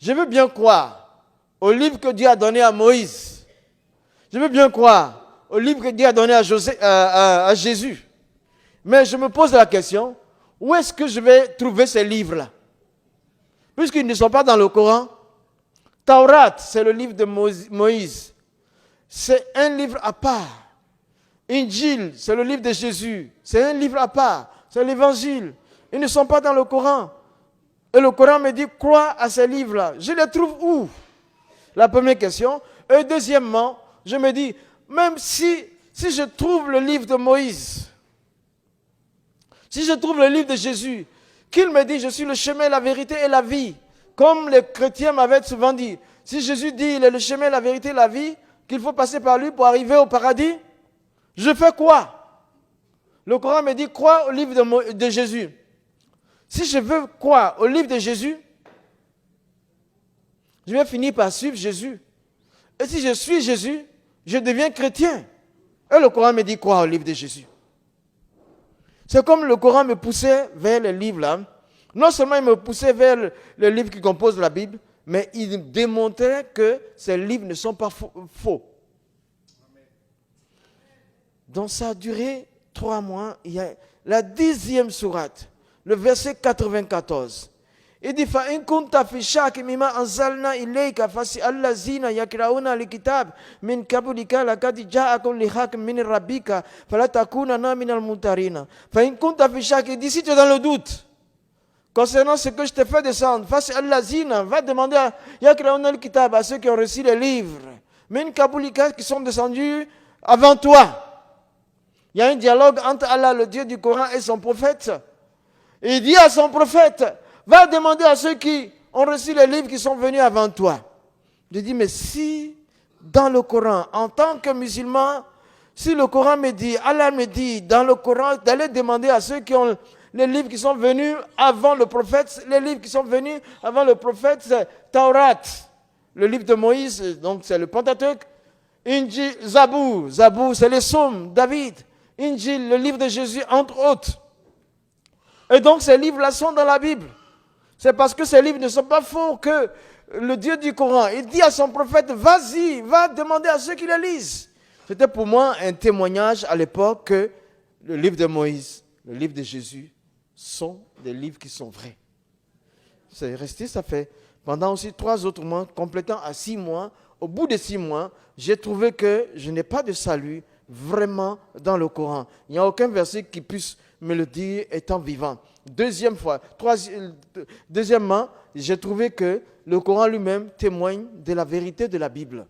Je veux bien croire au livre que Dieu a donné à Moïse. Je veux bien croire au livre que Dieu a donné à Jésus. Mais je me pose la question, où est-ce que je vais trouver ces livres-là? Puisqu'ils ne sont pas dans le Coran. Taurat, c'est le livre de Moïse. C'est un livre à part. Injil, c'est le livre de Jésus. C'est un livre à part. C'est l'évangile. Ils ne sont pas dans le Coran. Et le Coran me dit, crois à ces livres-là. Je les trouve où? La première question. Et deuxièmement, je me dis, même si je trouve le livre de Moïse, si je trouve le livre de Jésus, qu'il me dit, je suis le chemin, la vérité et la vie, comme les chrétiens m'avaient souvent dit, si Jésus dit, il est le chemin, la vérité et la vie, qu'il faut passer par lui pour arriver au paradis, je fais quoi? Le Coran me dit, crois au livre de Jésus. Si je veux croire au livre de Jésus, je vais finir par suivre Jésus. Et si je suis Jésus, je deviens chrétien. Et le Coran me dit, crois au livre de Jésus. C'est comme le Coran me poussait vers les livres là. Non seulement il me poussait vers le livre qui compose la Bible, mais il démontrait que ces livres ne sont pas faux. Donc ça a duré 3 mois. Il y a la 10e sourate, le verset 94. Il dit فَإِن كُنْتَ فِي شَاكٍ مِمَّا أَنزَلْنَا إِلَيْكَ فَاسْأَلِ الَّذِينَ يَقْرَؤُونَ الْكِتَابَ مِنْ قَبْلِكَ لَقَدْ جَاءَكُمْ الْحَقُّ مِنْ رَبِّكَ فَلَا تَكُونَنَّ مِنَ الْمُمْتَرِينَ فَإِن كُنْتَ فِي شَاكٍ. Il dit si tu es dans le doute concernant ce que je t'ai fait descendre, فَاسْأَلِ الَّذِينَ, va demander à يَقْرَؤُونَ الْكِتَابَ, à ceux qui ont reçu les livres مِنْ قَبْلِكَ, qui sont descendus avant toi. Il y a un dialogue entre Allah, le Dieu du Coran, et son prophète. Et il dit à son prophète, va demander à ceux qui ont reçu les livres qui sont venus avant toi. Je dis, mais si dans le Coran, en tant que musulman, si le Coran me dit, Allah me dit dans le Coran d'aller demander à ceux qui ont les livres qui sont venus avant le prophète, les livres qui sont venus avant le prophète, c'est Taurat, le livre de Moïse, donc c'est le Pentateuque. Injil, Zabour, c'est les psaumes, David. Injil, le livre de Jésus, entre autres. Et donc ces livres-là sont dans la Bible. C'est parce que ces livres ne sont pas faux que le Dieu du Coran, il dit à son prophète, vas-y, va demander à ceux qui le lisent. C'était pour moi un témoignage à l'époque que le livre de Moïse, le livre de Jésus, sont des livres qui sont vrais. C'est resté, ça fait pendant aussi 3 autres mois, complétant à 6 mois. Au bout de 6 mois, j'ai trouvé que je n'ai pas de salut vraiment dans le Coran. Il n'y a aucun verset qui puisse me le dire étant vivant. Deuxièmement, j'ai trouvé que le Coran lui-même témoigne de la vérité de la Bible.